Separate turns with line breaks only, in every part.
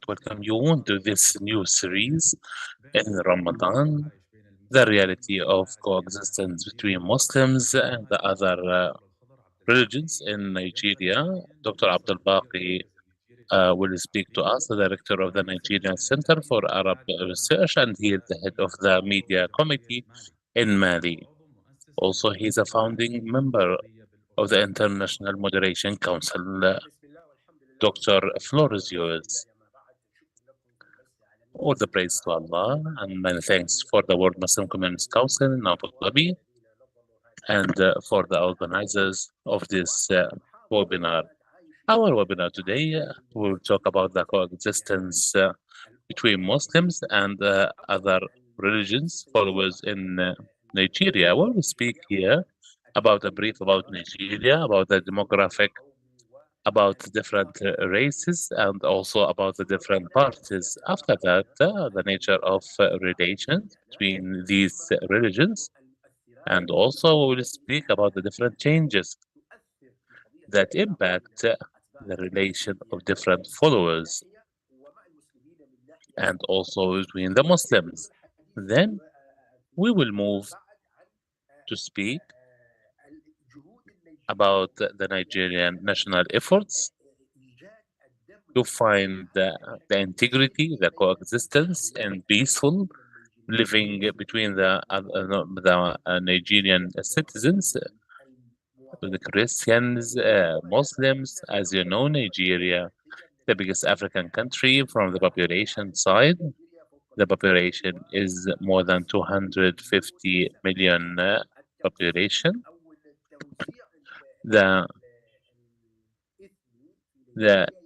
welcome you to this new series in Ramadan, the reality of coexistence between Muslims and the other religions in Nigeria. Dr. Abdul Baqi will speak to us, the director of the Nigerian Center for Arab Research, and he is the head of the media committee in Mali. Also, he's a founding member of the International Moderation Council. Dr. Floor is yours. All the praise to Allah and many thanks for the World Muslim Community Council in Abu Dhabi and for the organizers of this webinar. Our webinar today will talk about the coexistence between Muslims and other religions followers in Nigeria. We will speak here about a brief about Nigeria, about the demographic, about different races, and also about the different parties. After that, the nature of relations between these religions, and also we will speak about the different changes that impact the relation of different followers, and also between the Muslims. Then we will move to speak about the Nigerian national efforts to find the integrity, the coexistence, and peaceful living between the Nigerian citizens, the Christians, Muslims. As you know, Nigeria, the biggest African country from the population side. The population is more than 250 million population. The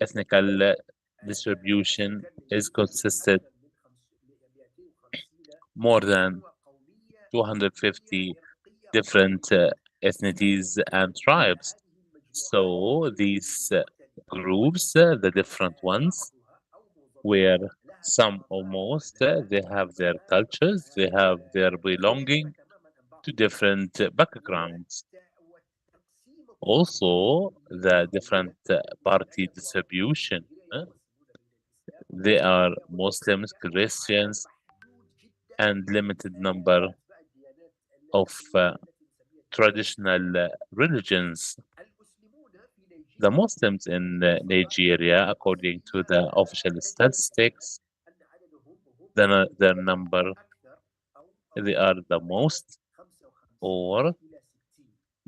ethnical distribution is consisted more than 250 different ethnicities and tribes. So these groups, the different ones, where some or most they have their cultures, they have their belonging to different backgrounds. Also, the different party distribution. They are Muslims, Christians, and limited number of traditional religions. The Muslims in Nigeria, according to the official statistics, their number, they are the most, or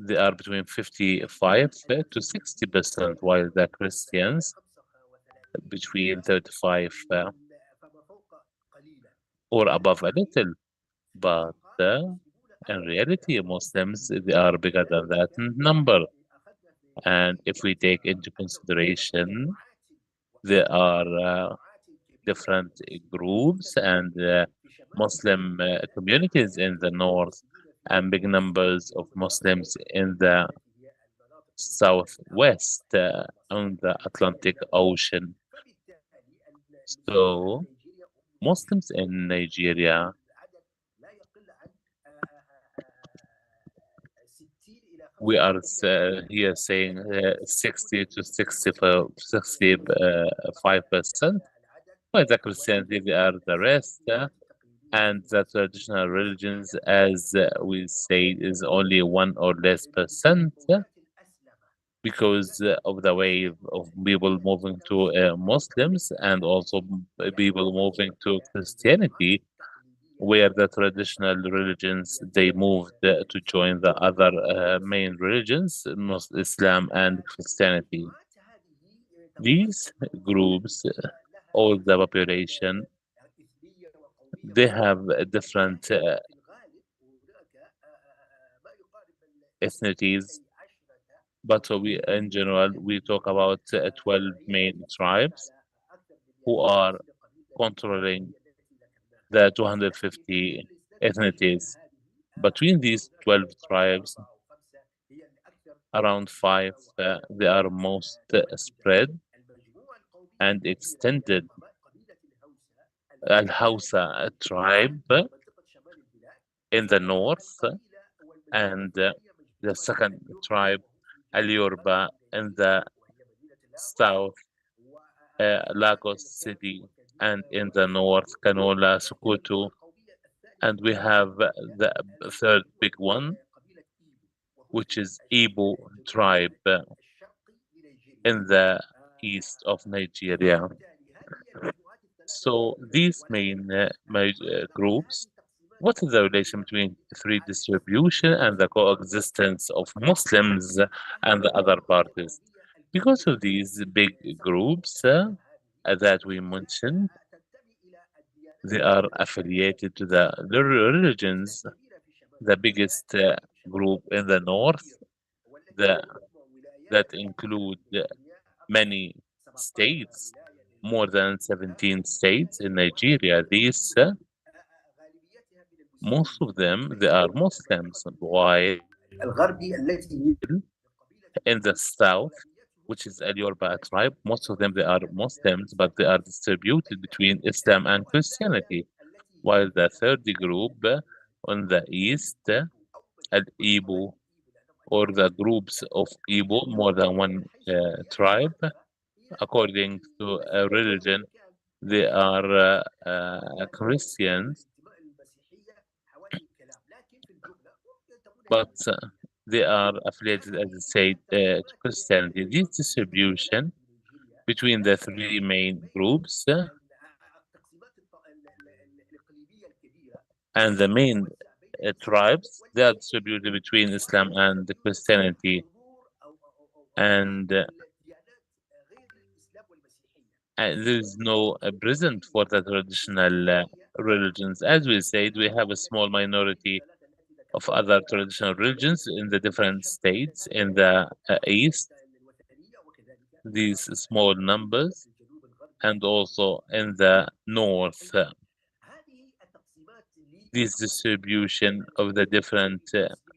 they are between 55 to 60%, while the Christians between 35 or above a little. But in reality, Muslims, they are bigger than that number. And if we take into consideration, there are different groups and Muslim communities in the north and big numbers of Muslims in the southwest on the Atlantic Ocean. So Muslims in Nigeria, we are here saying 60 to 65%. But the Christianity, they are the rest. And the traditional religions, as we say, is only 1 or less percent because of the wave of people moving to Muslims and also people moving to Christianity, where the traditional religions they moved to join the other main religions, Islam and Christianity. These groups, all the population, they have different ethnicities, but we, in general, we talk about 12 main tribes who are controlling the 250 ethnicities. Between these 12 tribes, around 5, they are most spread and extended. Al-Hausa tribe in the north, and the second tribe, Al-Yoruba, in the south. Lagos City, and in the north, Canola, Sokoto, and we have the third big one, which is Igbo tribe in the east of Nigeria. So these main groups, what is the relation between free distribution and the coexistence of Muslims and the other parties? Because of these big groups that we mentioned, they are affiliated to the religions. The biggest group in the north, the, that include many states, more than 17 states in Nigeria. These, most of them, they are Muslims. While in the south, which is Al Yoruba tribe, most of them, they are Muslims, but they are distributed between Islam and Christianity. While the third group on the east, Al Igbo, or the groups of Igbo, more than one tribe, according to a religion, they are Christians, but they are affiliated, as I said, to Christianity. This distribution between the three main groups and the main tribes, they are distributed between Islam and Christianity, and there is no present for the traditional religions. As we said, we have a small minority of other traditional religions in the different states in the east, these small numbers, and also in the north, this distribution of the different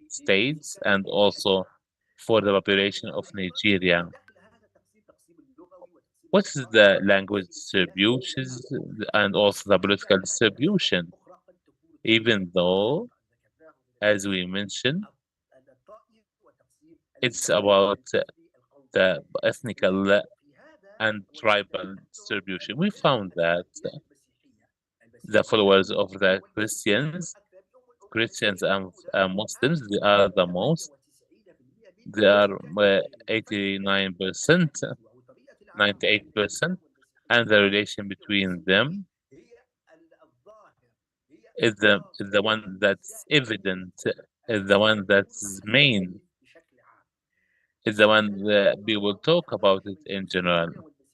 states, and also for the population of Nigeria. What is the language distribution and also the political distribution? Even though, as we mentioned, it's about the ethnical and tribal distribution. We found that the followers of the Christians and Muslims, they are the most. They are 89%, 98%, and the relation between them is the one that's evident, is the one that's main, is the one that we will talk about it in general.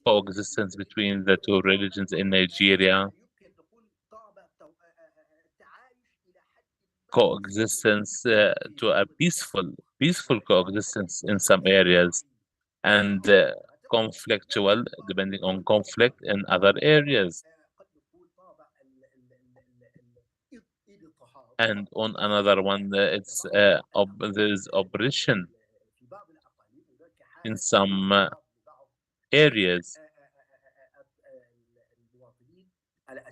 Coexistence between the two religions in Nigeria, coexistence to a peaceful coexistence in some areas, and conflictual, depending on conflict in other areas. And on another one, it's there's oppression in some areas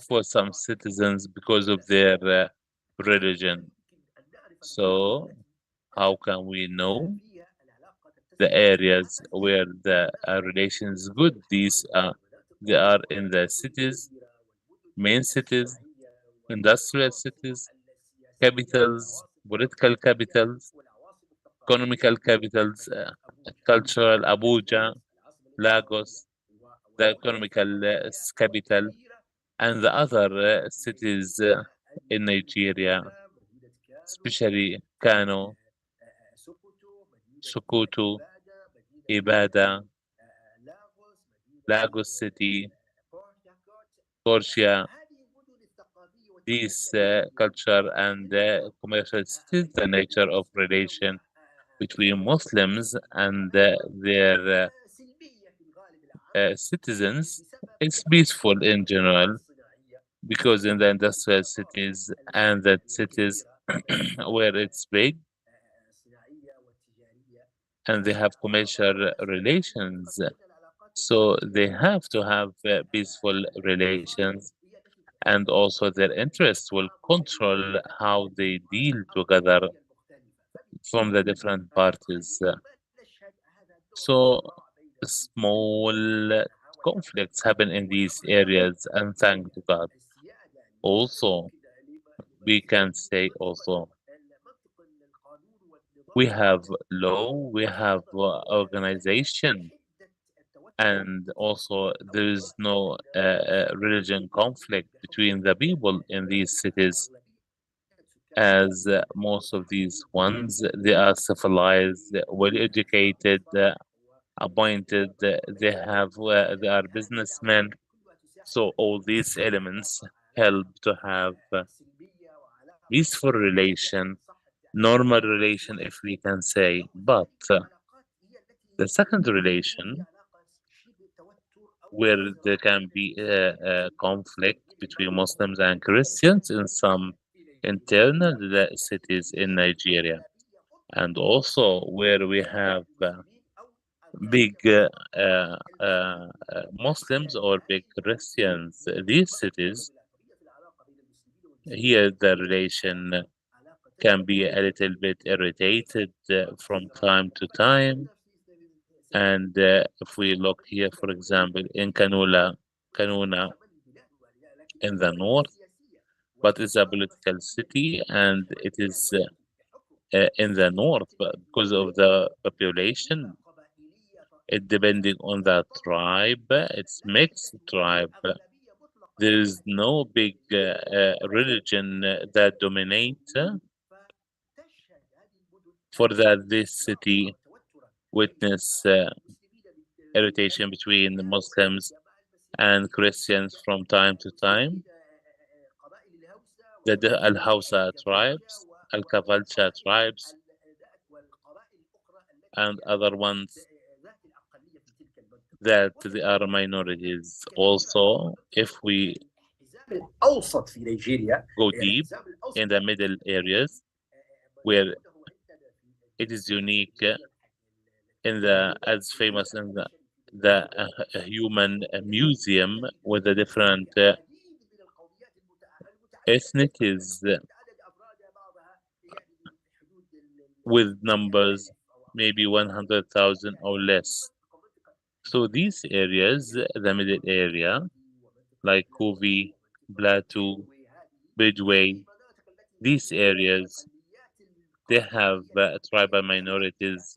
for some citizens because of their religion. So how can we know the areas where the relation is good? These they are in the cities, main cities, industrial cities, capitals, political capitals, economical capitals, cultural, Abuja, Lagos, the economical capital, and the other cities in Nigeria, especially Kano, Sokoto, Ibadan, Lagos City, Portia. These culture and commercial cities, the nature of relation between Muslims and their citizens is peaceful in general, because in the industrial cities and the cities where it's big and they have commercial relations, so they have to have peaceful relations, and also their interests will control how they deal together from the different parties. So small conflicts happen in these areas, and thank to God. Also, we can say also we have law, we have organization, and also there is no religion conflict between the people in these cities, as most of these ones they are civilized, well educated, appointed, they are businessmen. So all these elements help to have peaceful relation, normal relation, if we can say. But the second relation, where there can be a conflict between Muslims and Christians in some internal cities in Nigeria, and also where we have big Muslims or big Christians, these cities, here the relation can be a little bit irritated from time to time. And if we look here, for example, in Kanuna in the north, but it's a political city and it is in the north, but because of the population, it depending on the tribe, it's mixed tribe. There is no big religion that dominate for that this city witness irritation between the Muslims and Christians from time to time. The Al Hausa tribes, Al Kafalcha tribes, and other ones that they are minorities. Also, if we go deep in the middle areas where it is unique in the as famous in the human museum with the different ethnicities with numbers maybe 100,000 or less. So these areas, the middle area, like Kovi, Plateau, Bidway, these areas, they have tribal minorities,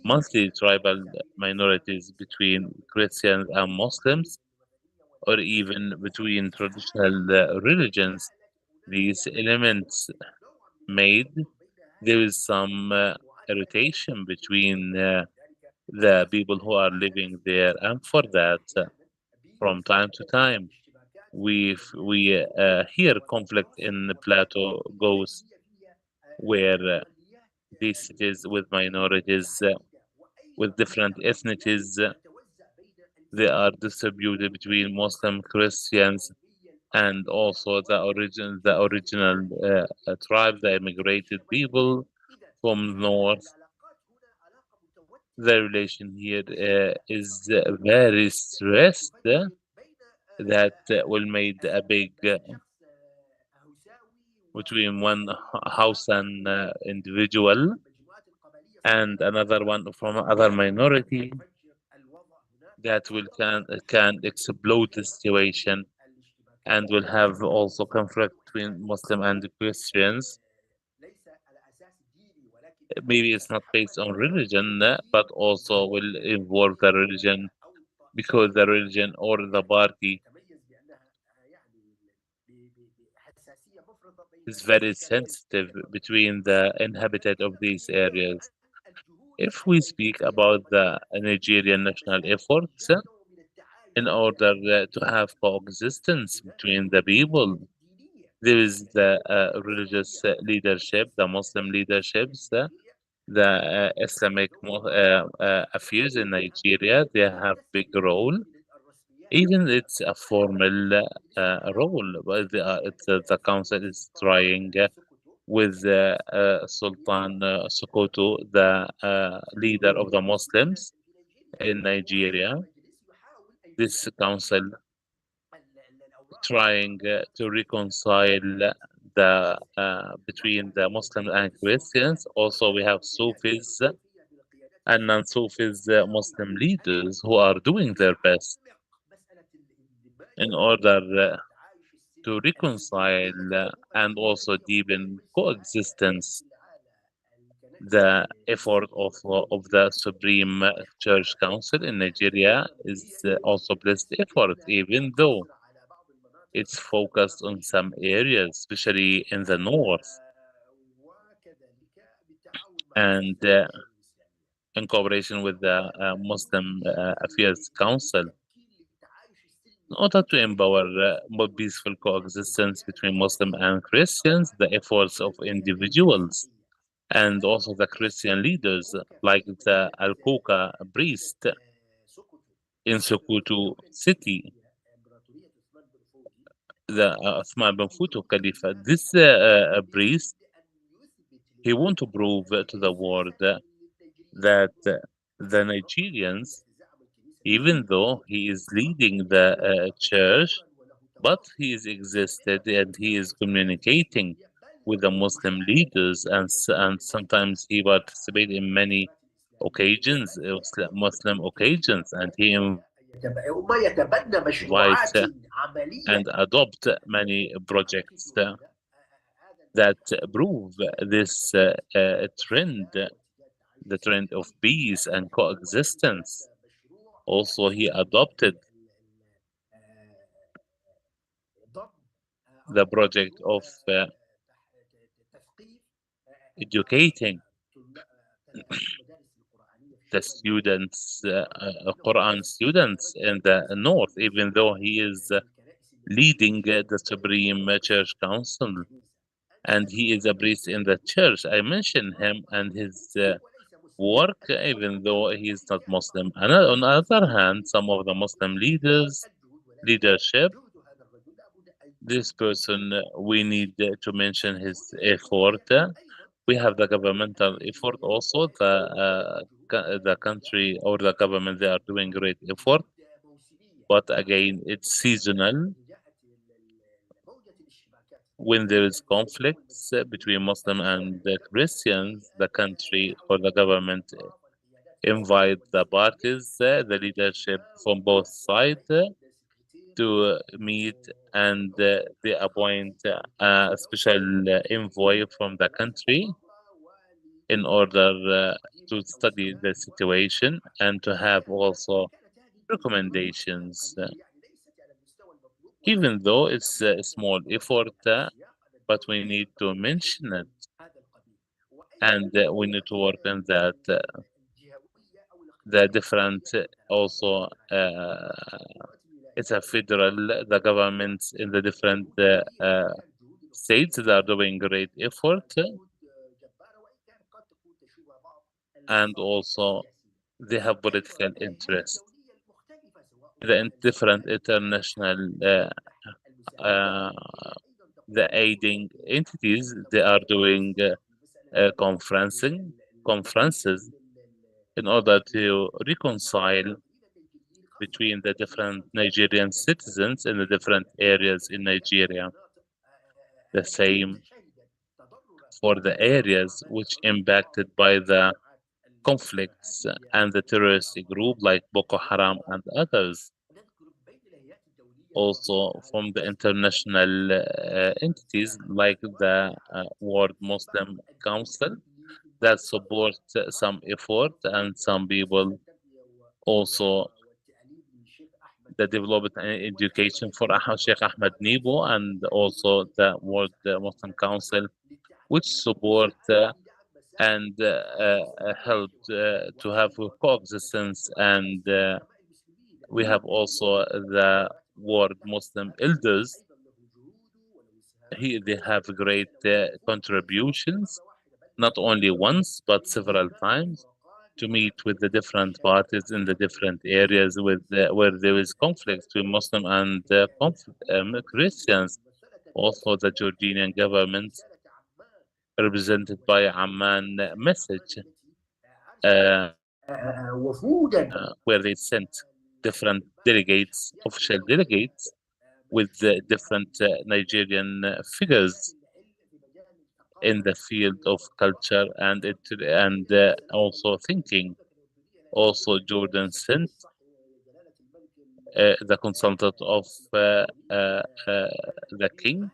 mostly tribal minorities between Christians and Muslims, or even between traditional religions. These elements made there is some irritation between the people who are living there, and for that, from time to time, we hear conflict in the plateau goes where these cities with minorities, with different ethnicities, they are distributed between Muslim, Christians, and also the original tribe, the immigrated people from north. The relation here is very stressed. That will made a big between one house and individual and another one from other minority that will can explode the situation and will have also conflict between Muslim and Christians. Maybe it's not based on religion, but also will involve the religion because the religion or the party is very sensitive between the inhabitant of these areas. If we speak about the Nigerian national efforts in order to have coexistence between the people, there is the religious leadership, the Muslim leaderships, the Islamic affairs in Nigeria. They have big role. Even it's a formal role, but the council is trying with Sultan Sokoto, the leader of the Muslims in Nigeria. This council trying to reconcile the between the Muslims and Christians. Also, we have Sufis and non-Sufis Muslim leaders who are doing their best. in order to reconcile and also deepen coexistence. The effort of the Supreme Church Council in Nigeria is also blessed effort, even though it's focused on some areas, especially in the north, and in cooperation with the Muslim Affairs Council, in order to empower more peaceful coexistence between Muslim and Christians, the efforts of individuals and also the Christian leaders, like the Al-Kuka priest in Sokoto city, the Uthman bin Futu Khalifa. This priest, he want to prove to the world that the Nigerians, even though he is leading the church, but he is existed and he is communicating with the Muslim leaders, and and sometimes he participated in many occasions, Muslim occasions, and he
ويتبنى
invites
مشروعات عملية
and adopt many projects that prove this trend, the trend of peace and coexistence. Also, he adopted the project of educating the students, Quran students in the north, even though he is leading the Supreme Church Council and he is a priest in the church. I mentioned him and his work, even though he is not Muslim. And on the other hand, some of the Muslim leadership, this person, we need to mention his effort. We have the governmental effort also. The country or the government, they are doing great effort, but again, it's seasonal. When there is conflicts between Muslim and the Christians, the country or the government invite the parties, the leadership from both sides to meet, and they appoint a special envoy from the country in order to study the situation and to have also recommendations. Even though it's a small effort, but we need to mention it, and we need to work on that. The different also it's a federal, the governments in the different states that are doing great effort, and also they have political interest. Different international uh, the aiding entities, they are doing conferences in order to reconcile between the different Nigerian citizens in the different areas in Nigeria. The same for the areas which impacted by the conflicts and the terrorist group like Boko Haram and others. Also from the international entities like the World Muslim Council that support some effort, and some people also the development and education for Sheikh Ahmed Nibo, and also the World Muslim Council, which support and helped to have a coexistence. And we have also the World Muslim Elders. They have great contributions, not only once, but several times, to meet with the different parties in the different areas where there is conflict between Muslim and Christians. Also, the Jordanian government, represented by Amman message, uh,
وفودا
where they sent different delegates, official delegates, with different Nigerian figures in the field of culture and also thinking. Also, Jordan sent the consultant of the king,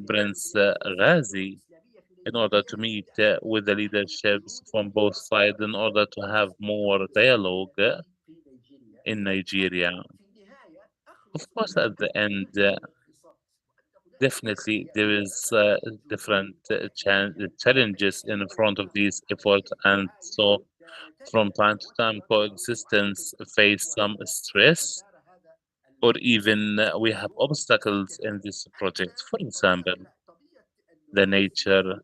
Prince Ghazi, in order to meet with the leaderships from both sides in order to have more dialogue in Nigeria. Of course, at the end, definitely there is different challenges in front of these efforts, and so from time to time, coexistence face some stress, or even we have obstacles in this project. For example, the nature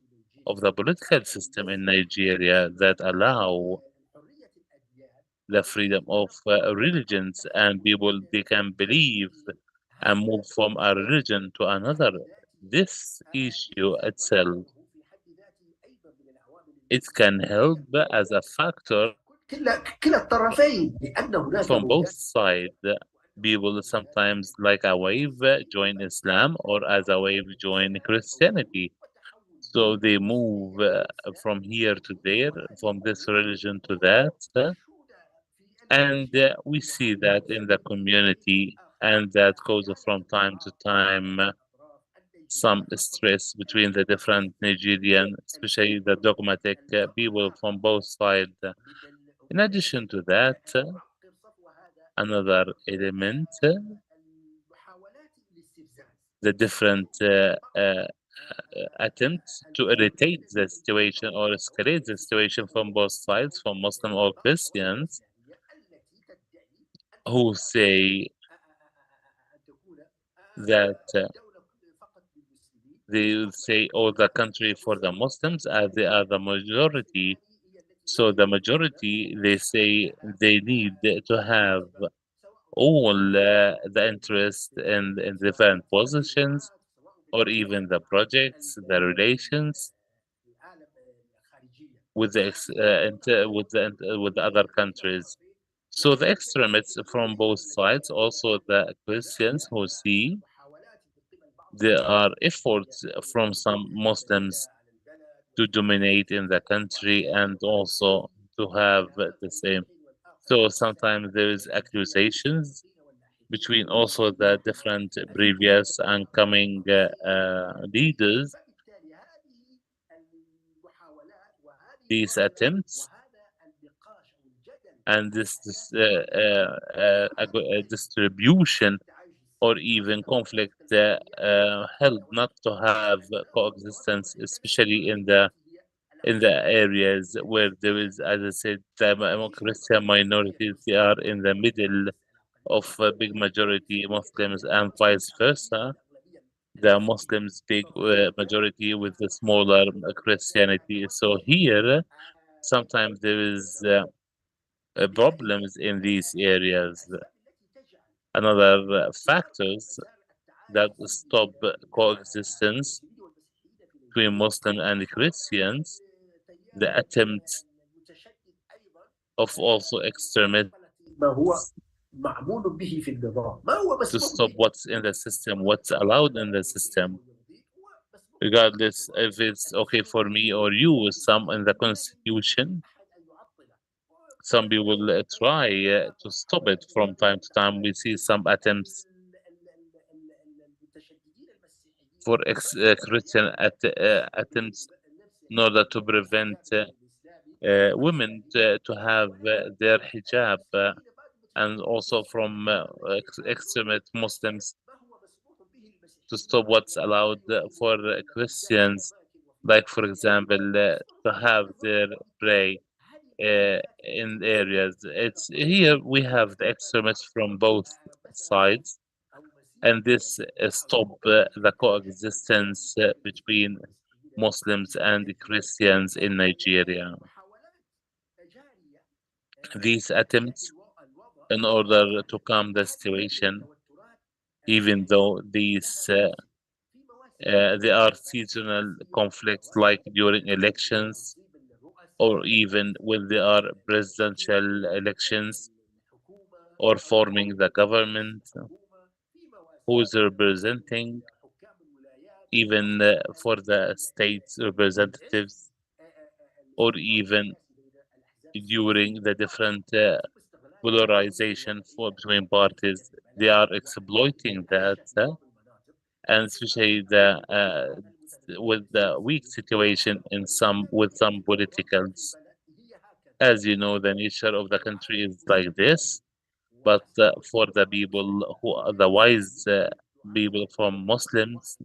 of the political system in Nigeria that allow the freedom of religions and people they can believe and move from a religion to another. This issue itself it can help as a factor
كلا الطرفين لأن هناك
from both
موجات
sides. People sometimes like a wave join Islam or as a wave join Christianity. So they move from here to there, from this religion to that. And we see that in the community, and that causes from time to time some stress between the different Nigerian, especially the dogmatic people from both sides. In addition to that, another element, the different attempts to irritate the situation or escalate the situation from both sides, from Muslim or Christians, who say that they will say, oh, the country for the Muslims, as they are the majority. So the majority, they say they need to have all the interest in different positions, or even the projects, the relations with the with the other countries. So the extremists from both sides, also the Christians who see there are efforts from some Muslims to dominate in the country and also to have the same. So sometimes there is accusations between also the different previous and coming leaders. These attempts and this distribution or even conflict help not to have coexistence, especially in the areas where there is, as I said, the Christian minorities. They are in the middle of a big majority Muslims and vice versa. The Muslims big majority with the smaller Christianity. So here, sometimes there is problems in these areas. Another factors that stop coexistence between Muslim and Christians, the attempt of also extremists
ما هو معمول به في النظام ما هو
to
مسموح
stop
به
what's in the system, what's allowed in the system, regardless if it's okay for me or you. Some in the constitution, some people try to stop it from time to time. We see some attempts for Christian attempts in order to prevent women to have their hijab, and also from extremist Muslims to stop what's allowed for Christians, like for example, to have their pray in areas. It's here we have the extremists from both sides, and this stop the coexistence between Muslims and Christians in Nigeria. These attempts, in order to calm the situation, even though there are seasonal conflicts like during elections or even when there are presidential elections or forming the government, who is representing, even for the state representatives, or even during the different polarization between parties. They are exploiting that, and especially with the weak situation in some politicals. As you know, the nature of the country is like this. But for the people who are the wise people from Muslims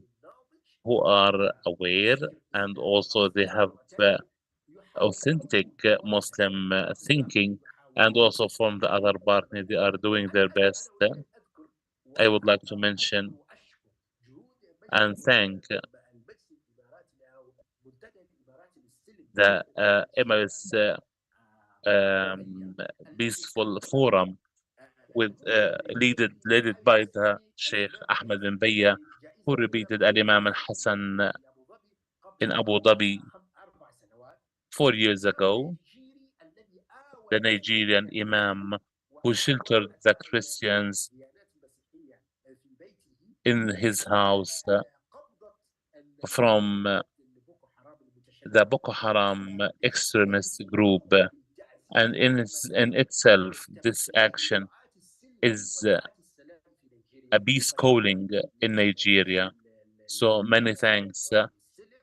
who are aware, and also they have authentic Muslim thinking, and also from the other partner, they are doing their best. I would like to mention and thank the Emirates um, Peaceful Forum with led by the Sheikh Ahmed bin Bayya, who repeated Al-Imam al-Hassan in Abu Dhabi 4 years ago, the Nigerian Imam who sheltered the Christians in his house from the Boko Haram extremist group. And in itself, this action is a peace calling in Nigeria. So many thanks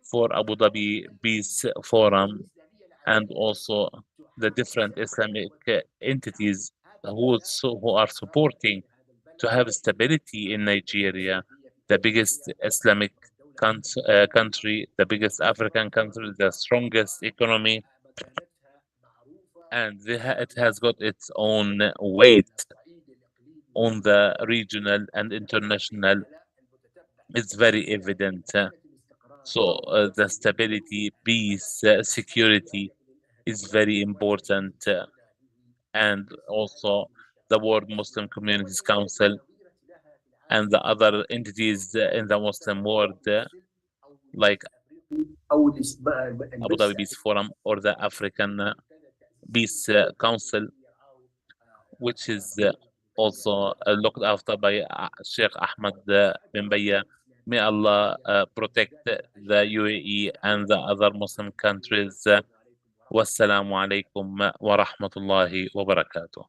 for Abu Dhabi Peace Forum, and also the different Islamic entities who are supporting to have stability in Nigeria, the biggest Islamic country, the biggest African country, the strongest economy, and it has got its own weight on the regional and international. It's very evident. So the stability, peace, security is very important, and also the World Muslim Communities Council and the other entities in the Muslim world, like
أو
Abu Dhabi
البث
Peace Forum or the African Peace Council, which is also looked after by Sheikh Ahmed bin Bayya. May Allah protect the UAE and the other Muslim countries. Wassalamu alaikum wa rahmatullahi wa barakatuh.